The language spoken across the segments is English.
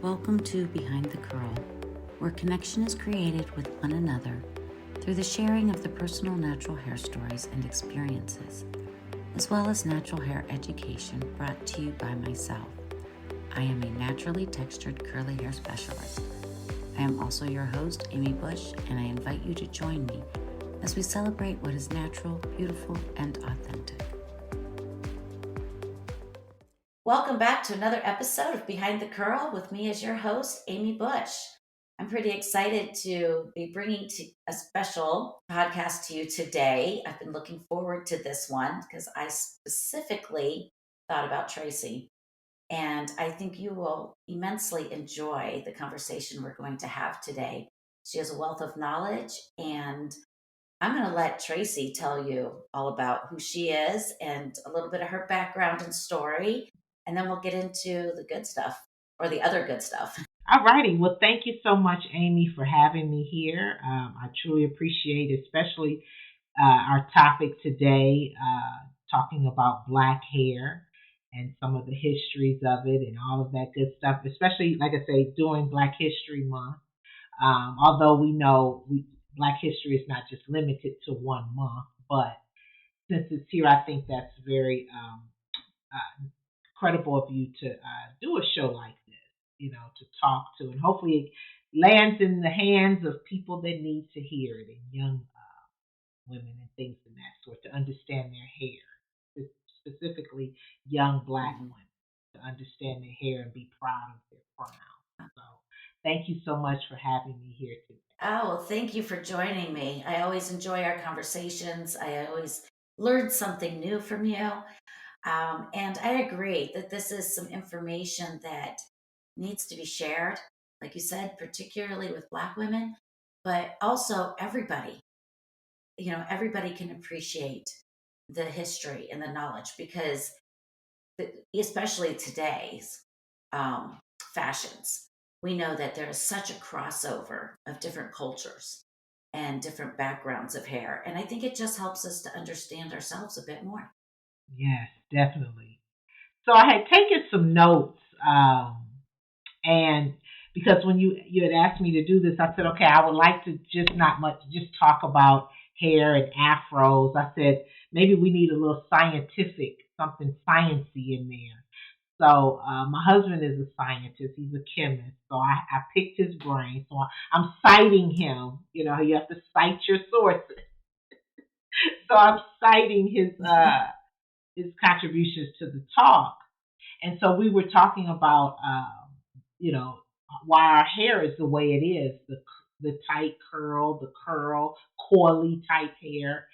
Welcome to Behind the Curl, where connection is created with one another through the sharing of the personal natural hair stories and experiences, as well as natural hair education brought to you by myself. I am a naturally textured curly hair specialist. I am also your host, Amy Bush, and I invite you to join me as we celebrate what is natural, beautiful, and authentic. Welcome back to another episode of Behind the Curl with me as your host, Amy Bush. I'm pretty excited to be bringing a special podcast to you today. I've been looking forward to this one because I specifically thought about Tracy. And I think you will immensely enjoy the conversation we're going to have today. She has a wealth of knowledge, and I'm going to let Tracy tell you all about who she is and a little bit of her background and story. And then we'll get into the good stuff or the other good stuff. All righty. Well, thank you so much, Amy, for having me here. I truly appreciate it, especially our topic today, talking about Black hair and some of the histories of it and all of that good stuff, especially, like I say, during Black History Month. Although we know Black history is not just limited to 1 month, but since it's here, I think that's very credible of you to do a show like this, to talk to, and hopefully it lands in the hands of people that need to hear it, and young women and things of that sort, to understand their hair, specifically young Black Mhm. women, to understand their hair and be proud of their crown. So, thank you so much for having me here today. Oh, well, thank you for joining me. I always enjoy our conversations. I always learn something new from you. And I agree that this is some information that needs to be shared, like you said, particularly with Black women, but also everybody. Everybody can appreciate the history and the knowledge because, especially today's fashions, we know that there is such a crossover of different cultures and different backgrounds of hair. And I think it just helps us to understand ourselves a bit more. Yes, definitely. So I had taken some notes, and because when you had asked me to do this, I said, okay, I would like to just not much just talk about hair and afros. I said maybe we need a little scientific, something sciency in there. So my husband is a scientist; he's a chemist. So I picked his brain. So I'm citing him. You have to cite your sources. So I'm citing his contributions to the talk. And so we were talking about, you know, why our hair is the way it is, the tight curl, coily type hair.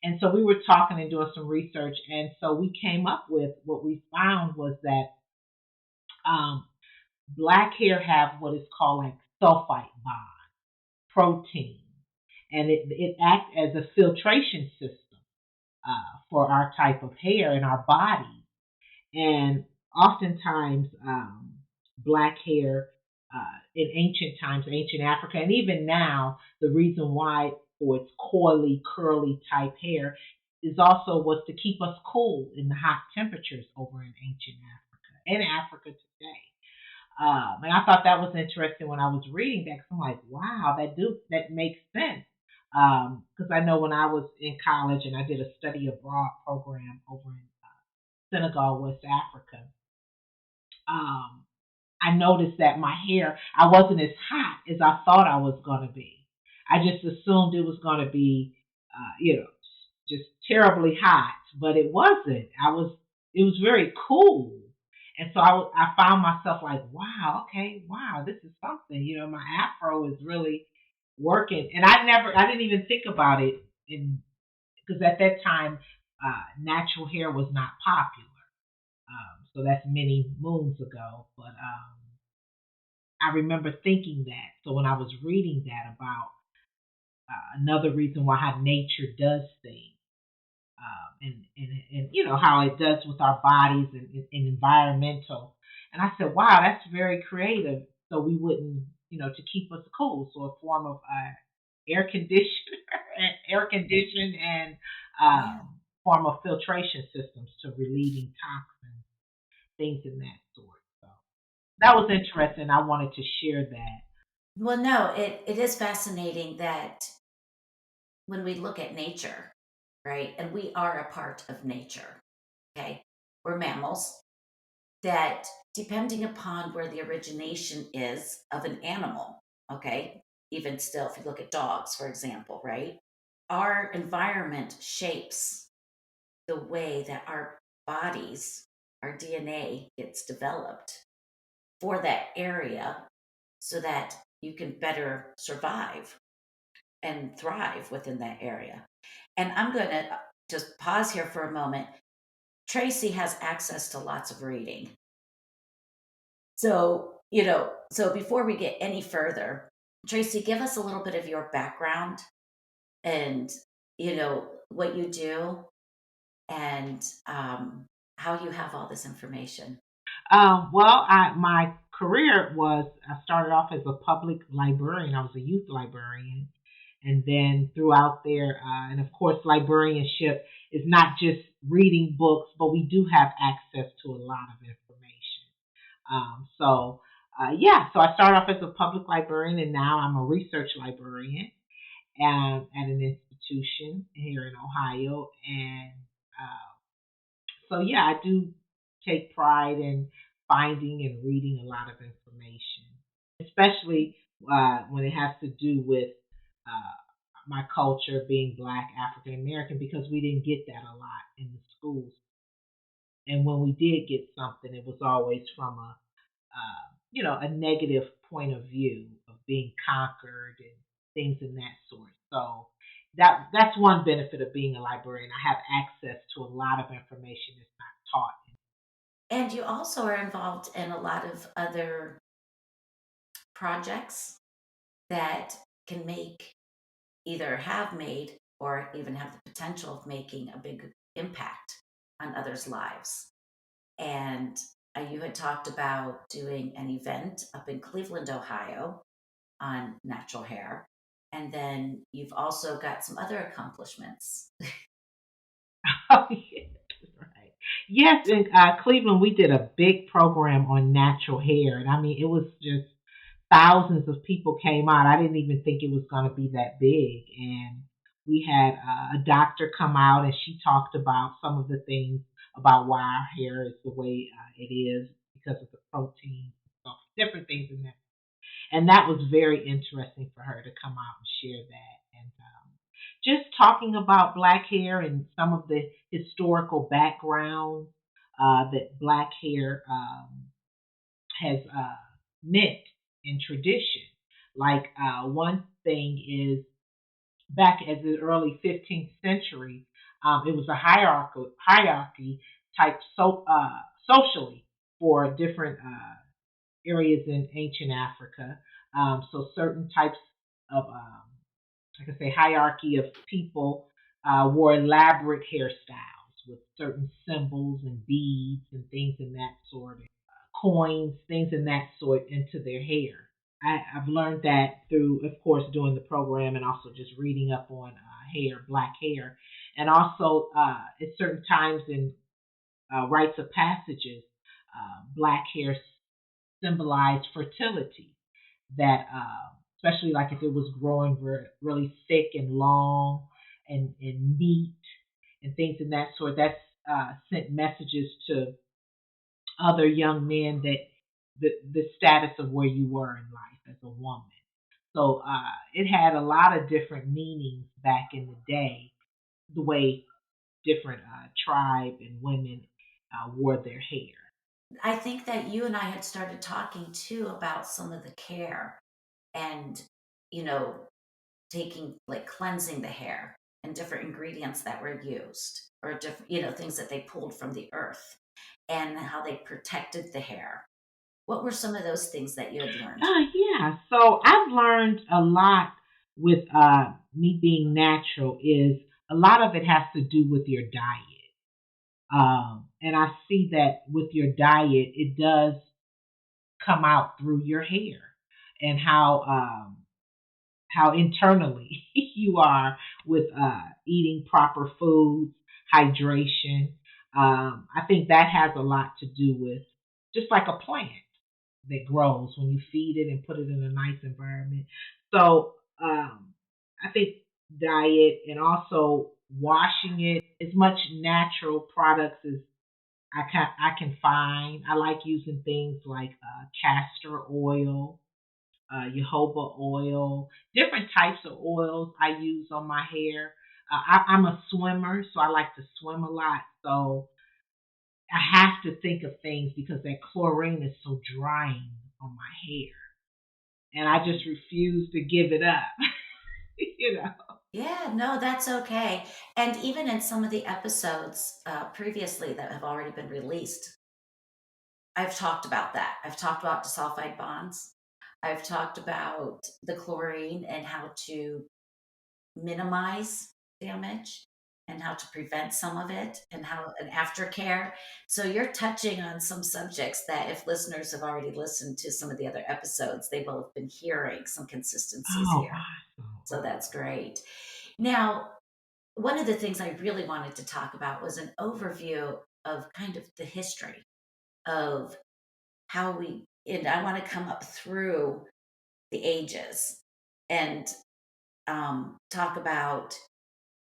And so we were talking and doing some research, and so we came up with what we found was that um, Black hair have what is called like sulfite bond protein, and it acts as a filtration system for our type of hair in our body. And oftentimes, Black hair in ancient times, ancient Africa, and even now, the reason why for its coily, curly type hair is also was to keep us cool in the hot temperatures over in ancient Africa and Africa today. And I thought that was interesting when I was reading that, because I'm like, wow, that makes sense. Because I know when I was in college and I did a study abroad program over in Senegal, West Africa, um, I noticed that my hair, I wasn't as hot as I thought I was going to be. I just assumed it was going to be, just terribly hot, but it wasn't. It was very cool. And so I found myself like, wow, okay, wow, this is something. My afro is really working. And I didn't even think about it because at that time, natural hair was not popular. So that's many moons ago. But I remember thinking that. So when I was reading that about another reason why how nature does things, and how it does with our bodies and environmental, and I said, wow, that's very creative. So we wouldn't, to keep us cool. So a form of air conditioner, air condition, and Yeah. form of filtration systems to relieving toxins, things in that sort. So. that was interesting. I wanted to share that. Well, no, it is fascinating that when we look at nature, right, and we are a part of nature, okay, we're mammals, that depending upon where the origination is of an animal, okay, even still, if you look at dogs, for example, right, our environment shapes the way that our bodies, our DNA gets developed for that area so that you can better survive and thrive within that area. And I'm going to just pause here for a moment. Tracy has access to lots of reading. So, so before we get any further, Tracy, give us a little bit of your background and, what you do and how you have all this information. Well, my career was I started off as a public librarian. I was a youth librarian, and then throughout there, and of course, librarianship is not just reading books, but we do have access to a lot of information. Yeah, so I started off as a public librarian, and now I'm a research librarian at an institution here in Ohio, and uh, so yeah, I do take pride in finding and reading a lot of information, especially when it has to do with uh, my culture being Black African American, because we didn't get that a lot in the schools. And when we did get something, it was always from a negative point of view of being conquered and things in that sort. So that's one benefit of being a librarian. I have access to a lot of information that's not taught. And you also are involved in a lot of other projects that can make, either have made, or even have the potential of making a big impact on others' lives. And you had talked about doing an event up in Cleveland, Ohio on natural hair. And then you've also got some other accomplishments. Oh, yes, right. Yes, in Cleveland, we did a big program on natural hair, and I mean, it was just thousands of people came out. I didn't even think it was going to be that big, and we had a doctor come out, and she talked about some of the things about why our hair is the way it is because of the protein, stuff, different things in there. And that was very interesting for her to come out and share that. And just talking about black hair and some of the historical background that black hair has meant in tradition. Like one thing is back at the early 15th century, it was a hierarchy type socially for different areas in ancient Africa. So certain types of, like I say, hierarchy of people wore elaborate hairstyles with certain symbols and beads and things in that sort, coins, things in that sort into their hair. I've learned that through, of course, doing the program and also just reading up on hair, black hair, and also at certain times in rites of passages, black hair symbolized fertility. That especially like if it was growing really thick and long and neat and things in that sort, that's sent messages to other young men that the status of where you were in life as a woman. So it had a lot of different meanings back in the day, the way different tribe and women wore their hair. I think that you and I had started talking too about some of the care and, you know, taking, like, cleansing the hair and different ingredients that were used, or different, things that they pulled from the earth, and how they protected the hair. What were some of those things that you had learned? Yeah, so I've learned a lot with me being natural is a lot of it has to do with your diet. And I see that with your diet, it does come out through your hair and how internally you are with eating proper foods, hydration. I think that has a lot to do with just like a plant. that grows when you feed it and put it in a nice environment. So I think diet and also washing it as much natural products as I can find. I like using things like castor oil, jojoba oil, different types of oils I use on my hair. I'm a swimmer, so I like to swim a lot. So I have to think of things because that chlorine is so drying on my hair, and I just refuse to give it up. you know. Yeah, no, that's okay. And even in some of the episodes previously that have already been released, I've talked about that. I've talked about disulfide bonds. I've talked about the chlorine and how to minimize damage and how to prevent some of it and how an aftercare. So you're touching on some subjects that if listeners have already listened to some of the other episodes, they will have been hearing some consistencies Oh, here. So awesome. that's great. Now, one of the things I really wanted to talk about was an overview of kind of the history of how we, and I want to come up through the ages and talk about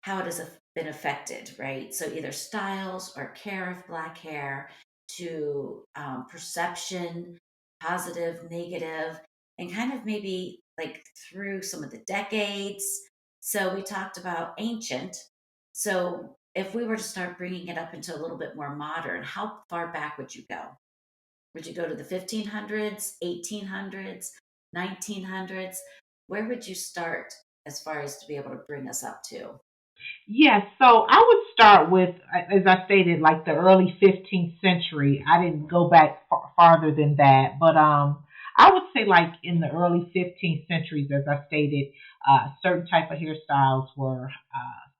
how it has been affected, right? So either styles or care of Black hair to perception, positive, negative, and kind of maybe like through some of the decades. So we talked about ancient. So if we were to start bringing it up into a little bit more modern, how far back would you go? Would you go to the 1500s, 1800s, 1900s? Where would you start as far as to be able to bring us up to? Yes, so I would start with, as I stated, like the early 15th century. I didn't go back farther than that, but I would say like in the early 15th centuries, as I stated, certain type of hairstyles were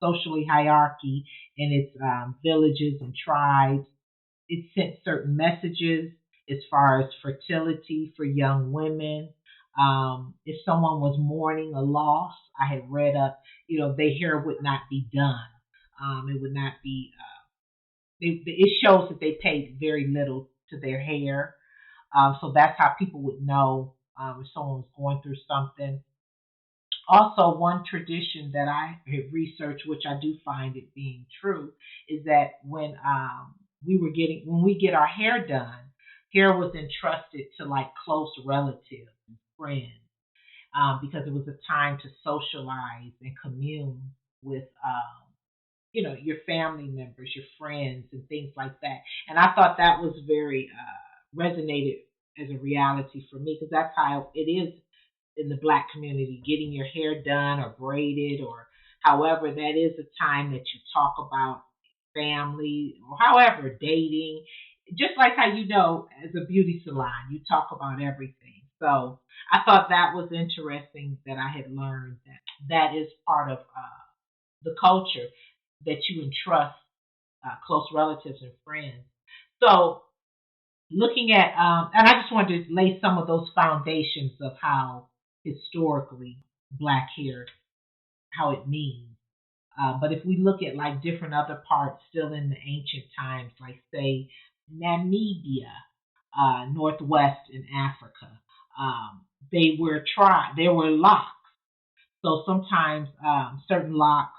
socially hierarchy in its villages and tribes. It sent certain messages as far as fertility for young women. If someone was mourning a loss, I had read up, their hair would not be done. It would not be. It shows that they paid very little to their hair, so that's how people would know if someone was going through something. Also, one tradition that I have researched, which I do find it being true, is that when we get our hair done, hair was entrusted to like close relatives and friends, because it was a time to socialize and commune with your family members, your friends, and things like that. And I thought that was very resonated as a reality for me because that's how it is in the black community, getting your hair done or braided or however, that is a time that you talk about family or however, dating. Just like how as a beauty salon, you talk about everything. So I thought that was interesting that I had learned that that is part of the culture that you entrust close relatives and friends. So looking at, and I just wanted to lay some of those foundations of how historically black hair, how it means. But if we look at like different other parts still in the ancient times, like say Namibia, northwest in Africa, there were locks. So sometimes certain locks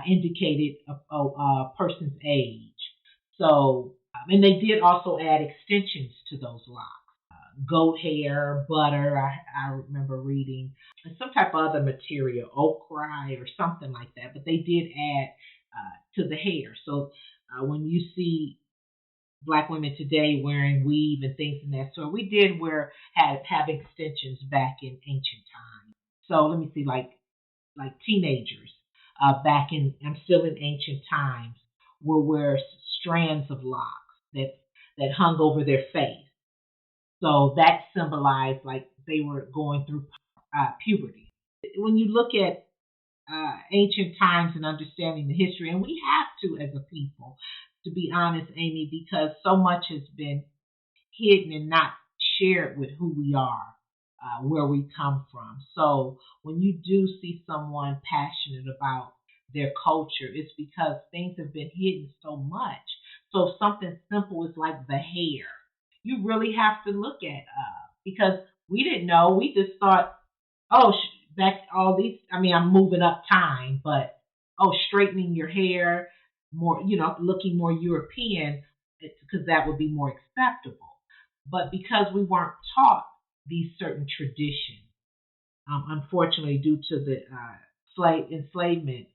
indicated a person's age. So, and they did also add extensions to those locks. Goat hair, butter. I remember reading and some type of other material, ochre or something like that. But they did add to the hair. So when you see black women today wearing weave and things in that sort, we did have extensions back in ancient times. So let me see, like teenagers back in, I'm still in ancient times, will wear strands of locks that hung over their face. So that symbolized like they were going through puberty. When you look at ancient times and understanding the history, and we have to as a people, to be honest, Amy, because so much has been hidden and not shared with who we are, where we come from. So when you do see someone passionate about their culture, it's because things have been hidden so much. So something simple is like the hair. you really have to look at because we didn't know. We just thought, oh, back all these. I mean, I'm moving up time, but oh, straightening your hair more, looking more European, because that would be more acceptable. But because we weren't taught these certain traditions, unfortunately, due to the slave enslavement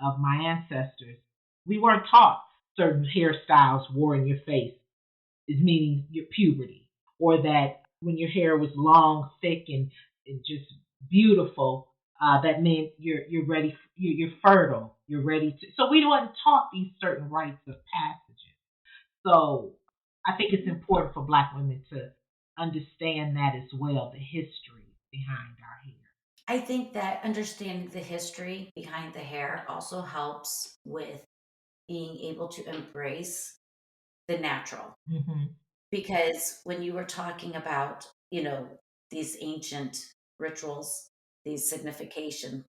of my ancestors, we weren't taught certain hairstyles wore in your face is meaning your puberty, or that when your hair was long, thick, and just beautiful, that meant you're ready, you're fertile, you're ready to. So we weren't taught these certain rites of passages. So I think it's important for Black women to understand that as well, the history behind our hair. I think that understanding the history behind the hair also helps with being able to embrace the natural. Hmm. Because when you were talking about, these ancient rituals, these signification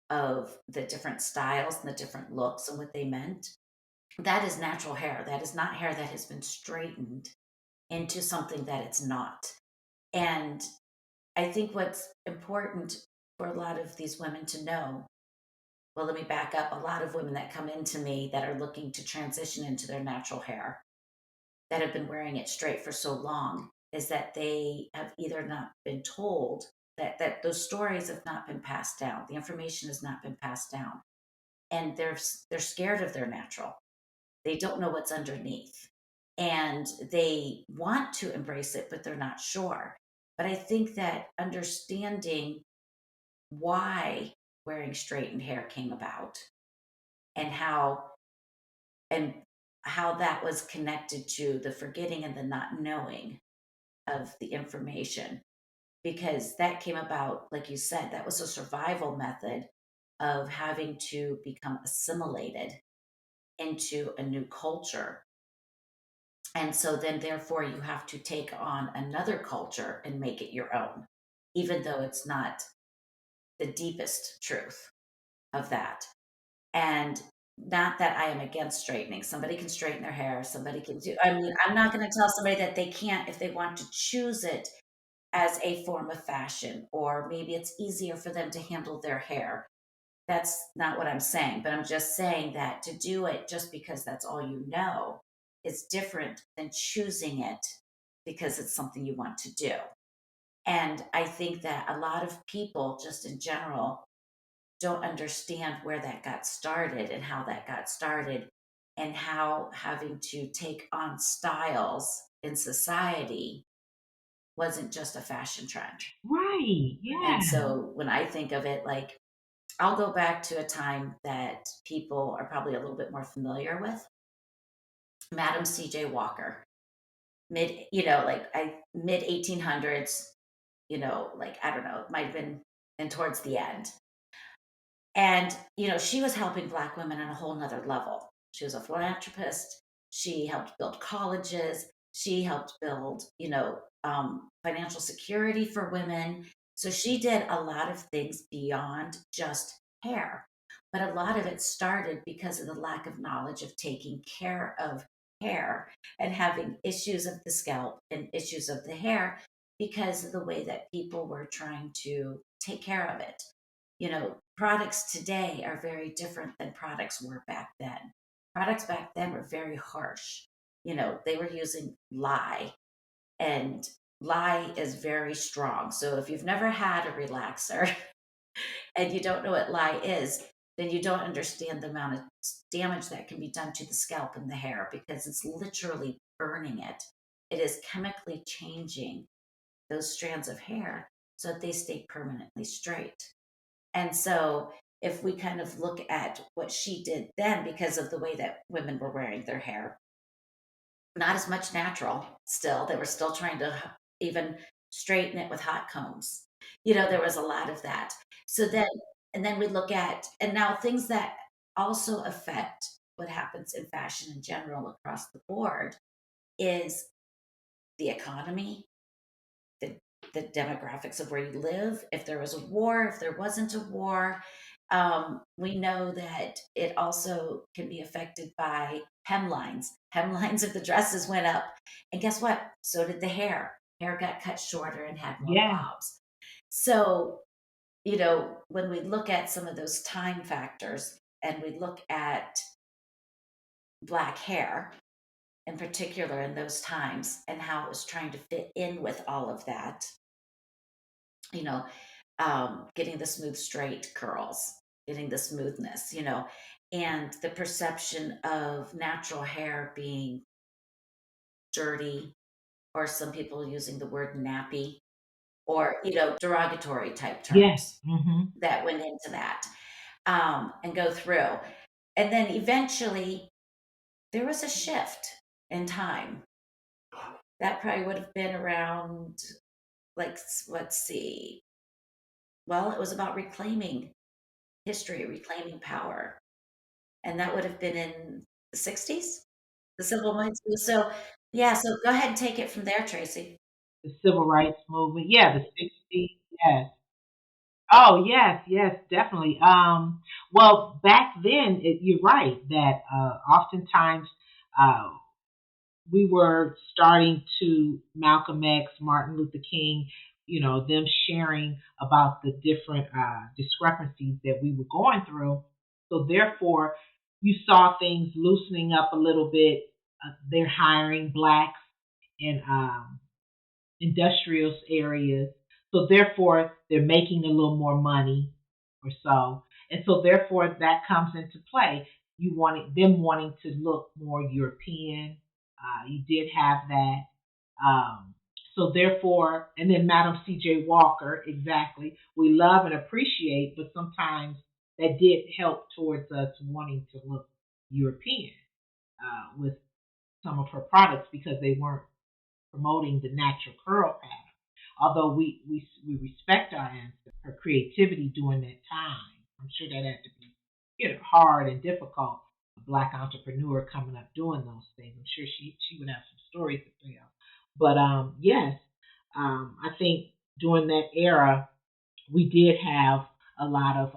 of the different styles and the different looks and what they meant, that is natural hair. That is not hair that has been straightened into something that it's not. And I think what's important for a lot of these women to know, well, let me back up. A lot of women that come into me that are looking to transition into their natural hair, that have been wearing it straight for so long, is that they have either not been told that those stories have not been passed down. The information has not been passed down, and they're scared of their natural. They don't know what's underneath, and they want to embrace it, but they're not sure. But I think that understanding why wearing straightened hair came about, and and how that was connected to the forgetting and the not knowing of the information, because that came about, like you said, that was a survival method of having to become assimilated into a new culture. And so then, therefore, you have to take on another culture and make it your own, even though it's not the deepest truth of that. And not that I am against straightening. Somebody can straighten their hair. Somebody can do, I mean, I'm not going to tell somebody that they can't if they want to choose it as a form of fashion, or maybe it's easier for them to handle their hair. That's not what I'm saying, but I'm just saying that to do it just because that's all you know is different than choosing it because it's something you want to do. And I think that a lot of people, just in general, don't understand where that got started and how that got started, and how having to take on styles in society wasn't just a fashion trend. Right. And Yeah. so when I think of it, like, I'll go back to a time that people are probably a little bit more familiar with, Madam C.J. Walker, mid 1800s, like, I don't know, it might have been and towards the end. And, she was helping Black women on a whole nother level. She was a philanthropist. She helped build colleges. She helped build, financial security for women. So she did a lot of things beyond just hair. But a lot of it started because of the lack of knowledge of taking care of hair and having issues of the scalp and issues of the hair because of the way that people were trying to take care of it. Products today are very different than products were back then. Products back then were very harsh. They were using lye, and lye is very strong. So if you've never had a relaxer and you don't know what lye is, then you don't understand the amount of damage that can be done to the scalp and the hair, because it's literally burning it. It is chemically changing those strands of hair so that they stay permanently straight. And so, if we kind of look at what she did then, because of the way that women were wearing their hair, not as much natural still, they were still trying to even straighten it with hot combs. There was a lot of that. So then, and then we look at, and now things that also affect what happens in fashion in general across the board is the economy, the, the demographics of where you live, if there was a war, if there wasn't a war, We know that it also can be affected by hemlines. Hemlines of the dresses went up, and guess what? So did the hair. Hair got cut shorter and had more Yeah. bobs. So, when we look at some of those time factors and we look at black hair in particular in those times and how it was trying to fit in with all of that, you know, getting the smooth, straight curls, getting the smoothness, and the perception of natural hair being dirty, or some people using the word nappy, or, derogatory type Yes. terms Mhm. that went into that, and go through. And then eventually there was a shift in time. That probably would have been around, like, let's see. Well, it was about reclaiming history, reclaiming power. And that would have been in the 60s? The civil rights movement. So, yeah, so go ahead and take it from there, Tracy. The civil rights movement. Yeah, the 60s. Yes. Oh, yes, yes, definitely. Well, back then, you're right that oftentimes uh, we were starting to Malcolm X, Martin Luther King, them sharing about the different discrepancies that we were going through. So therefore, you saw things loosening up a little bit. They're hiring blacks in industrial areas. So therefore, they're making a little more money or so. And so therefore, that comes into play. You wanted them wanting to look more European. You did have that. Um, so therefore, and then Madam C.J. Walker, exactly. We love and appreciate, but sometimes that did help towards us wanting to look European with some of her products because they weren't promoting the natural curl pattern. Although we respect our ancestors, her creativity during that time. I'm sure that had to be hard and difficult. A black entrepreneur coming up doing those things. I'm sure she would have some stories to tell. But yes, I think during that era we did have a lot of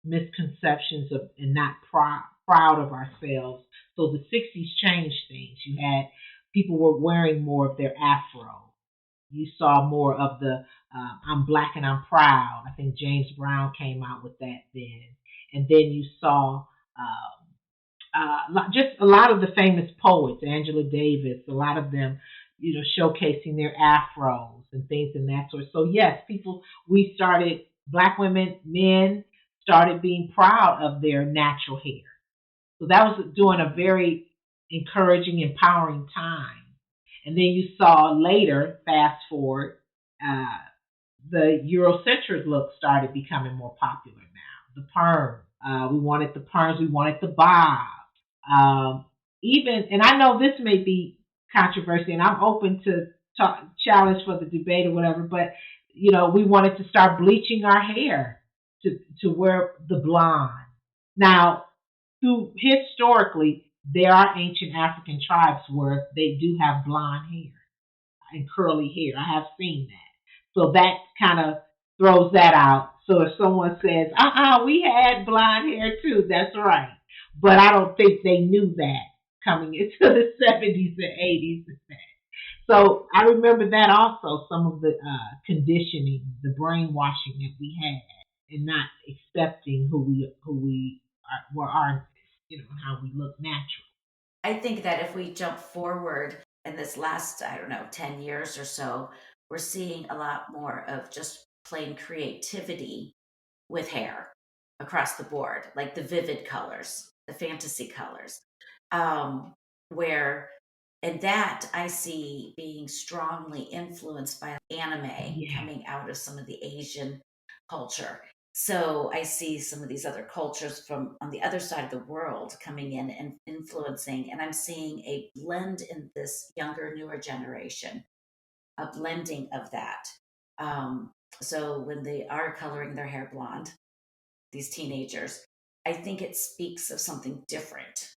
misconceptions of and not proud of ourselves. So the 60s changed things. You had people were wearing more of their afro. You saw more of the I'm black and I'm proud. I think James Brown came out with that then. And then you saw just a lot of the famous poets, Angela Davis, a lot of them, showcasing their afros and things in that sort. So yes, we started, black women, men started being proud of their natural hair. So that was during a very encouraging, empowering time. And then you saw later, fast forward, uh, the Eurocentric look started becoming more popular now. The perm. We wanted the perms. We wanted the bob. Even, and I know this may be controversy, and I'm open to challenge for the debate or whatever, but we wanted to start bleaching our hair to wear the blonde. Now, through historically, there are ancient African tribes where they do have blonde hair and curly hair. I have seen that. So that kind of throws that out. So if someone says, we had blonde hair too, that's right. But I don't think they knew that coming into the 70s and 80s. So I remember that also, some of the conditioning, the brainwashing that we had, and not accepting who we are, how we look natural. I think that if we jump forward in this last, I don't know, 10 years or so, we're seeing a lot more of just plain creativity with hair across the board, like the vivid colors, the fantasy colors, where, and that I see being strongly influenced by anime Yeah, coming out of some of the Asian culture. So I see some of these other cultures from on the other side of the world coming in and influencing, and I'm seeing a blend in this younger, newer generation, a blending of that. Um, so when they are coloring their hair blonde, these teenagers, I think it speaks of something different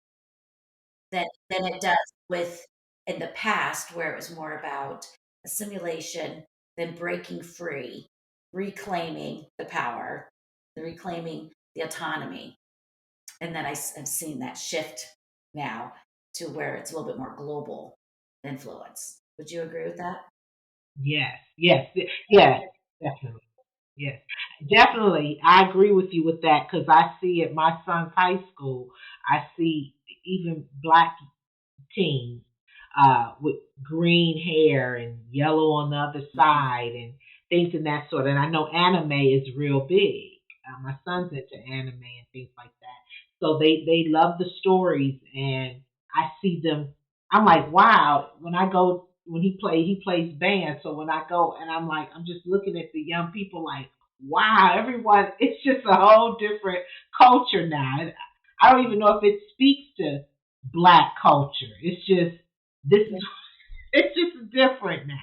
than it does with in the past, where it was more about assimilation, then breaking free, reclaiming the power, the reclaiming the autonomy. And then have seen that shift now to where it's a little bit more global influence. Would you agree with that? Yes, yes, yes, definitely. Yes, definitely. I agree with you with that because I see at my son's high school, I see even black teens with green hair and yellow on the other Mhm. side and things in that sort. And I know anime is real big. My son's into anime and things like that. So they love the stories, and I see them. I'm like, wow. When I go, when he plays band. So when I go, and I'm like, I'm just looking at the young people like, wow, everyone. It's just a whole different culture now. And I don't even know if it speaks to black culture. It's just this is it's just different now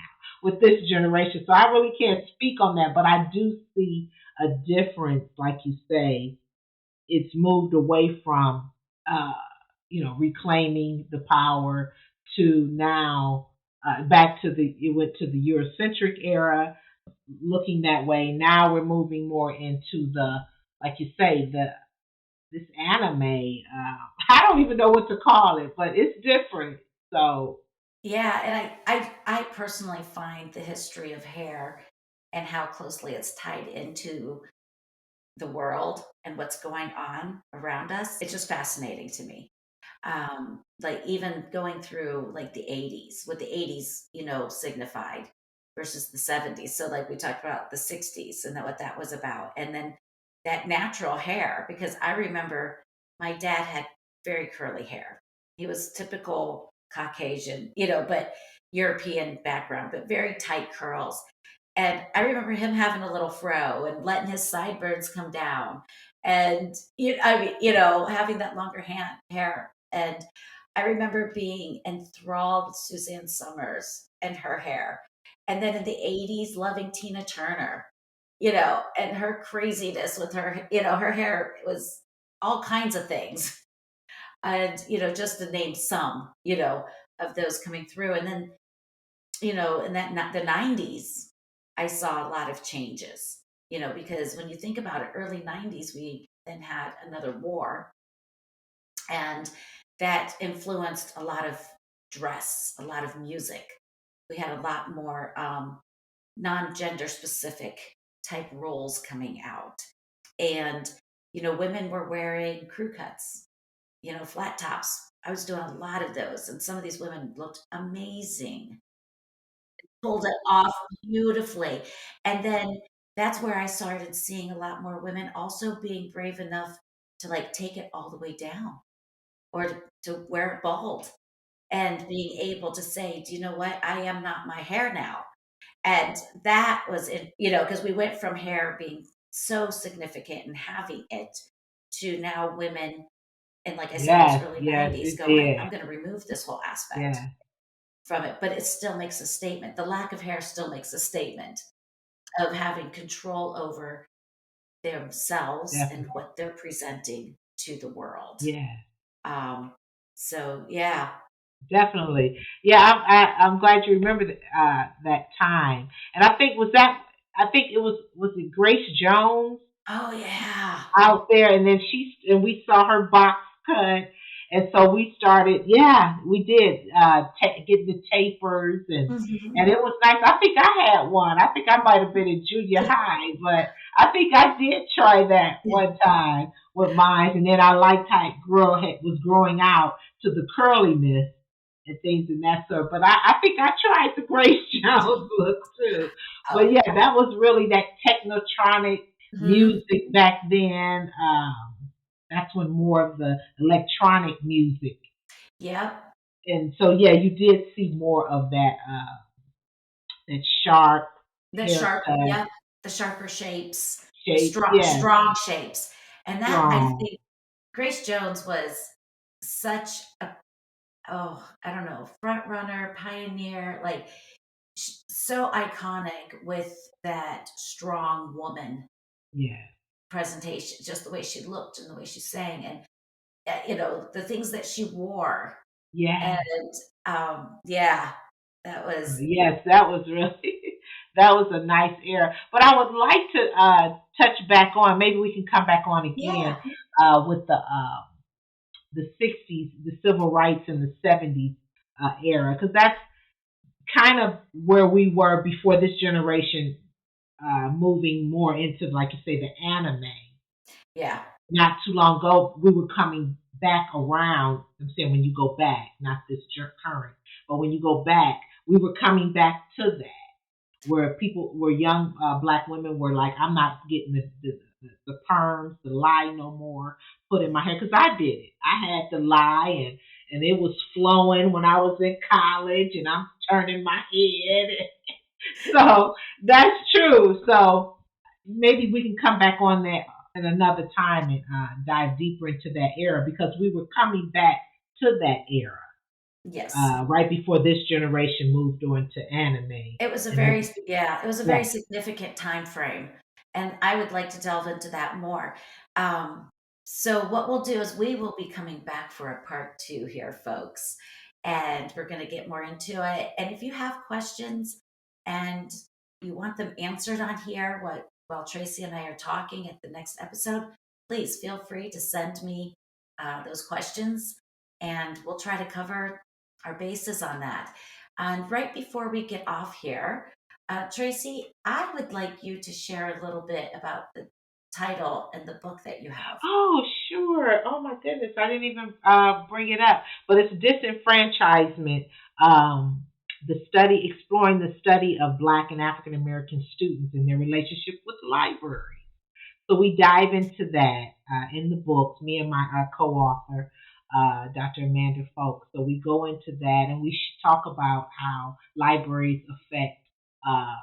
with this generation. So I really can't speak on that, but I do see a difference, like you say. It's moved away from uh, reclaiming the power to now back to the it went to the Eurocentric era, looking that way. Now we're moving more into the, like you say, the this anime. I don't even know what to call it, but it's different. So Yeah, and I personally find the history of hair and how closely it's tied into the world and what's going on around us. It's just fascinating to me. Like even going through like the 80s, what the 80s, signified versus the 70s. So like we talked about the 60s and what that was about. And then that natural hair, because I remember my dad had very curly hair. He was typical Caucasian, but European background, but very tight curls. And I remember him having a little fro and letting his sideburns come down. And I mean, having that longer hair. And I remember being enthralled with Suzanne Summers and her hair. And then in the 80s, loving Tina Turner, and her craziness with her hair was all kinds of things. And, just to name some, of those coming through. And then in the 90s, I saw a lot of changes, because when you think about it, early 90s, we then had another war, and that influenced a lot of dress, a lot of music. We had a lot more non-gender specific type roles coming out. And, women were wearing crew cuts, flat tops. I was doing a lot of those, and some of these women looked amazing, pulled it off beautifully. And then that's where I started seeing a lot more women also being brave enough to like take it all the way down or to wear it bald and being able to say, do you know what? I am not my hair now. And that was it, because we went from hair being so significant and having it to now women, and like I said, those yes, early yes, 90s it going, did. I'm going to remove this whole aspect Yes, from it, but it still makes a statement. The lack of hair still makes a statement of having control over themselves and definitely. what they're presenting to the world. Yes, Um, so yeah. definitely. Yeah, I'm glad you remember that time. And I think was that I think it was it Grace Jones Oh yeah. out there, and then we saw her box cut, and so we started. Yeah, we did getting the tapers, and Mhm. it was nice. I think I had one. I think I might have been in junior high, but I think I did try that one time with mine, and then I liked how it was growing out to the curliness and things in that sort. But I think I tried the Grace Jones look too. But Oh. yeah, that was really that technotronic Mhm. music back then. That's when more of the electronic music, Yep. and so yeah, you did see more of that sharp The sharp, haircut yep, the sharper shapes, the shape. Yes, strong shapes. And that I strong. think Grace Jones was such a, oh, I don't know, front runner, pioneer, like so iconic with that strong woman Yes, presentation, just the way she looked and the way she sang, and the things that she wore. And yes, yeah, that was yes. That was really That was a nice era. But I would like to touch back on. Maybe we can come back on again Yeah, with the '60s, the civil rights in the '70s era, because that's kind of where we were before this generation moving more into, like you say, the anime. yeah, Not too long ago, we were coming back around. I'm saying when you go back, not this current, but when you go back, we were coming back to that where people where young black women were like, I'm not getting the perms, the lie no more put in my hair because I did it. I had the lie and it was flowing when I was in college and I'm turning my head. So that's true. So maybe we can come back on that at another time and dive deeper into that era because we were coming back to that era yes. right before this generation moved on to anime It was a and very everything. yeah, it was a Yeah. very significant time frame, and I would like to delve into that more. Um, so what we'll do is we will be coming back for a part 2 here, folks, and we're gonna get more into it, and if you have questions and you want them answered on here while Tracy and I are talking at the next episode, please feel free to send me, those questions, and we'll try to cover our bases on that. And right before we get off here, Tracy, I would like you to share a little bit about the title and the book that you have. Oh, sure. Oh my goodness, I didn't even bring it up, but it's disenfranchisement. Um, the study exploring the study of Black and African American students and their relationship with the library. So we dive into that in the books, me and my co-author, Dr. Amanda Folks. So we go into that and we talk about how libraries affect uh,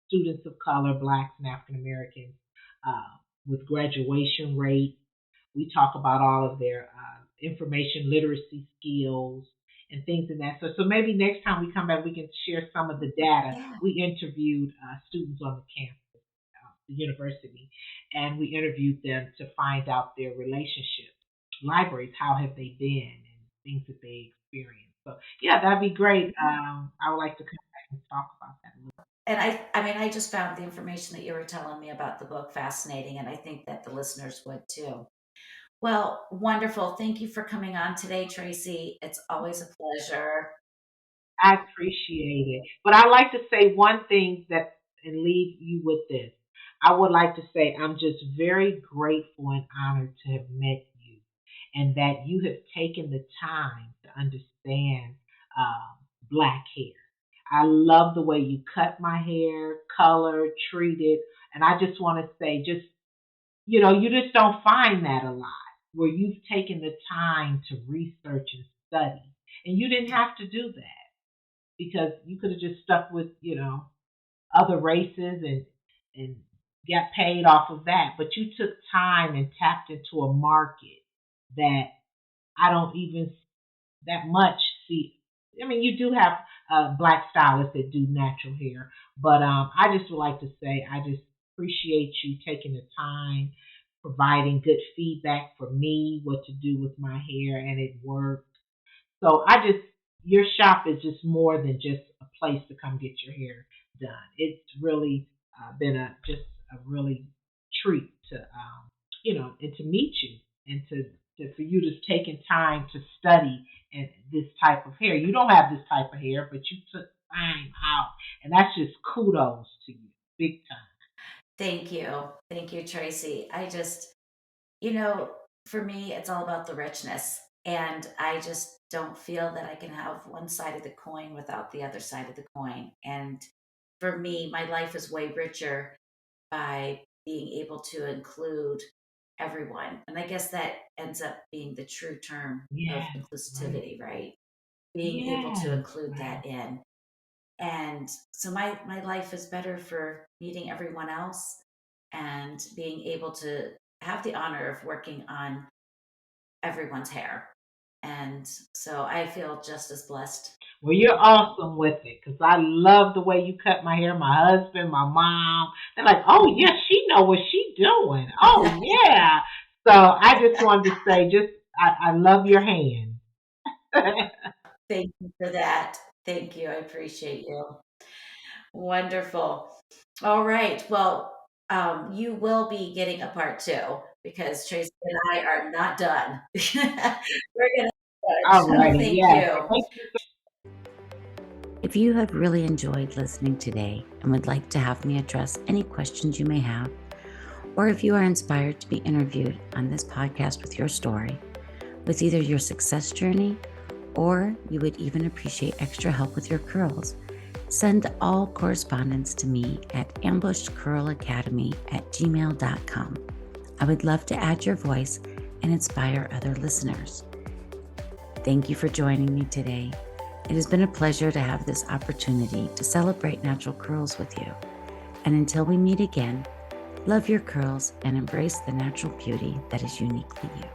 students of color, blacks and African Americans, with graduation rates. We talk about all of their information literacy skills and things in that. So maybe next time we come back, we can share some of the data. Yeah. We interviewed students on the campus, the university, and we interviewed them to find out their relationship. Libraries, how have they been, and things that they experienced. So yeah, that'd be great. I would like to come back and talk about that a little. And I mean, I just found the information that you were telling me about the book fascinating, and I think that the listeners would too. Well, wonderful. Thank you for coming on today, Tracy. It's always a pleasure. I appreciate it. But I like to say one thing that and leave you with this. I would like to say I'm just very grateful and honored to have met you and that you have taken the time to understand black hair. I love the way you cut my hair, color, treat it. And I just want to say, just, you just don't find that a lot where you've taken the time to research and study. And you didn't have to do that because you could have just stuck with other races and got paid off of that. But you took time and tapped into a market that I don't even that much see. I mean, you do have black stylists that do natural hair, but I just would like to say I just appreciate you taking the time, providing good feedback for me, what to do with my hair, and it worked. So your shop is just more than just a place to come get your hair done. It's really been just a really treat to, and to meet you and for you to taking time to study and this type of hair. You don't have this type of hair, but you took time out, and that's just kudos to you, big time. Thank you. Thank you, Tracy. You know, for me, it's all about the richness. And I just don't feel that I can have one side of the coin without the other side of the coin. And for me, my life is way richer by being able to include everyone. And I guess that ends up being the true term of Yes, right. inclusivity, right? Being able to Yes, include right. that in. And so my life is better for meeting everyone else and being able to have the honor of working on everyone's hair. And so I feel just as blessed. Well, you're awesome with it because I love the way you cut my hair. My husband, my mom, they're like, "Oh yeah, she know what she doing." Oh yeah. So I just wanted to say, just I love your hand. Thank you for that. Thank you. I appreciate you. Wonderful. All right. Well, you will be getting a part two because Tracy and I are not done. We're going to, All so righty, thank yes. you. Thank If you have really enjoyed listening today and would like to have me address any questions you may have, or if you are inspired to be interviewed on this podcast with your story, with either your success journey or you would even appreciate extra help with your curls, send all correspondence to me at ambushedcurlacademy@gmail.com. I would love to add your voice and inspire other listeners. Thank you for joining me today. It has been a pleasure to have this opportunity to celebrate natural curls with you. And until we meet again, love your curls and embrace the natural beauty that is uniquely you.